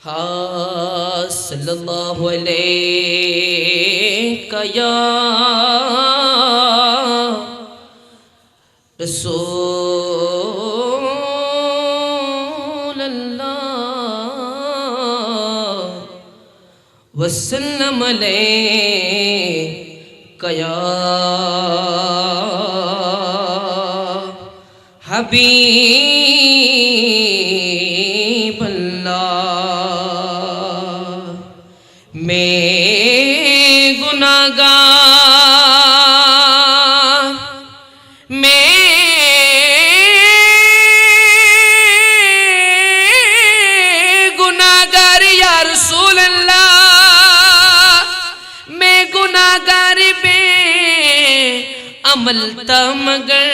हाँ सल्लल्लाहु अलैका या रसूल अल्लाह वसल्लम अलैका या हबीब मैं गुनाहगार या रसूल अल्लाह मैं गुनाहगार बे अमल था मगर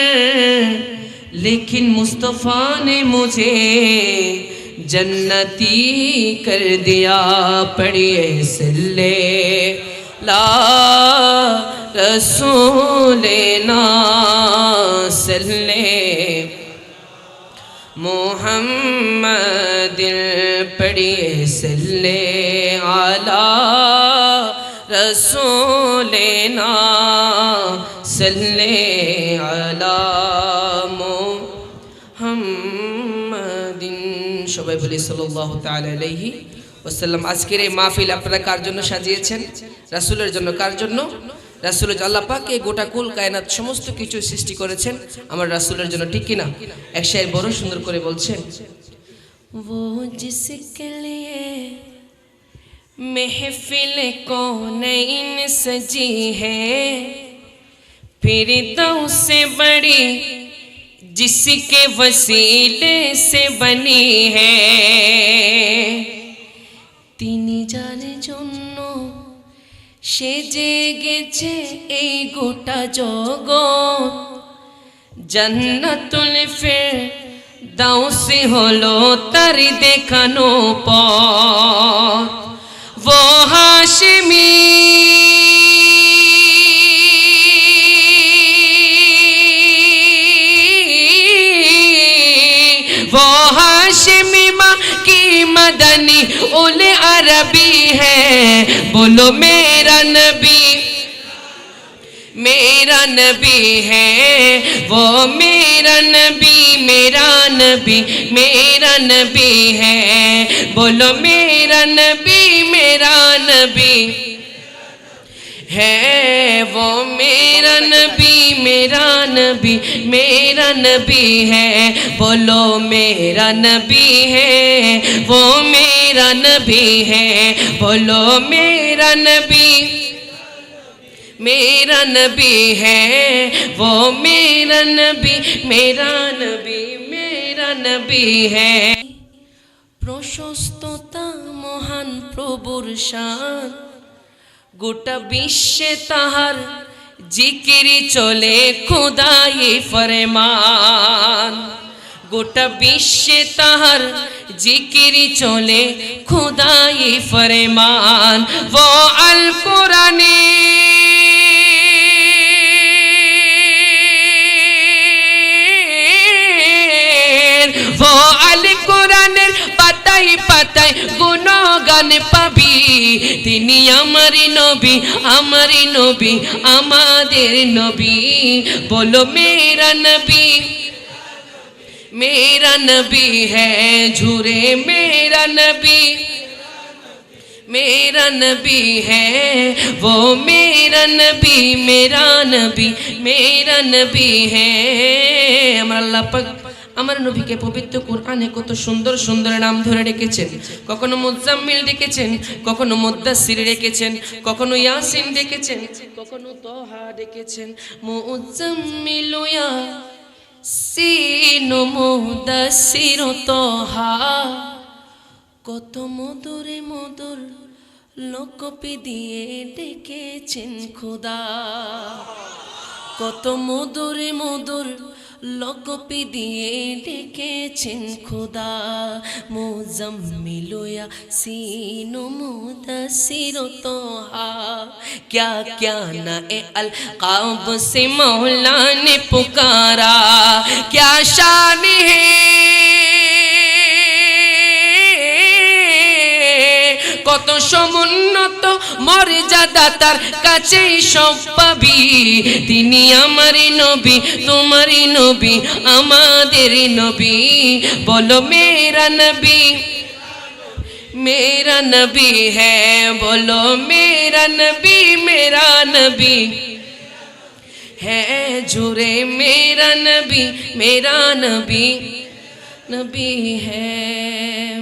लेकिन मुस्तफ़ा ने मुझे जन्नती कर दिया। पढ़िए सल्ले ला रसूलना सल्ले मुहम्मद पढ़िए सल्ले अला रसूलना सल्ले अला সবাই বলি সাল্লাল্লাহু তাআলা আলাইহি ওয়াসাল্লাম। আজকের এই মাহফিল আপনারা কার জন্য সাজিয়েছেন? রাসূলের জন্য। কার জন্য? রাসূল আল্লাহ পাক এই গোটা কুল কায়নাত সমস্ত কিছু সৃষ্টি করেছেন আমার রাসূলের জন্য, ঠিক কি না? এক শায়ের বড় সুন্দর করে বলছেন, वो जिसके लिए महफिल कौनैन सजी है फिरदौस से बड़ी जिसके वसीले से बनी है তিনি যার জন্য সেজে গেছে এই গোটা জগৎ জান্নাতুল ফিরদাউস হলো তার দেখানো পথ वो हाशिमी वो हाशिमी माँ की मदनी उल अरबी है बोलो मेरा नबी है वो मेरा नबी है बोलो मेरा नबी है वो मेरा नबी है बोलो मेरा नबी है वो मेरा नबी है बोलो मेरा नबी है वो मेरा नबी है প্রশস্ততা মহান প্রভুর শান গোটা বিশ্বে তাহার জিকিরি চলে খোদাই ফরমান গোটা বিশ্বে তাহার জিকিরি চলে খোদাই ফরমান वो अल कुरानी वो अल कुराনের পাতায় পাতায় গুণগান পাবি তিনি আমারই নবী আমাদের নবী বলো মেরা নবী है झूरे मेरा नबी है वो मेरा नबी है আমার আল্লাহ পাক আমার নবীকে পবিত্র কোরআনে কত সুন্দর সুন্দর নাম ধরে রেখেছেন। কখনো মুজাম্মিল ডেকেছেন, কখনো মুদ্দাসসির রেখেছেন, কখনো ইয়াসিন ডেকেছেন, কখনো তাহা ডেকেছেন। মুজাম্মিল ইয়াসিন মুদ্দাসসির তাহা কত মধুরে মধুর লোকপি দিয়ে ডেকেছেন খোদা কত মধুরে মধুর লোকপি দিয়ে ডেকেছেন খোদা মুজাম্মিল ইয়াসিন মুদাসসির তোহা क्या क्या ना ए अलकाब से मौला ने पुकारा क्या शान है কত সমুন্নত মর্যাদা তার কাছেই সব পাবি। তিনি আমারই নবী, তোমারই নবী, আমাদেরই নবী। বলো মেরা নবী, मेरा नबी है, बोलो मेरा नबी, मेरा नबी है जुरे, मेरा नबी, मेरा नबी, नबी है।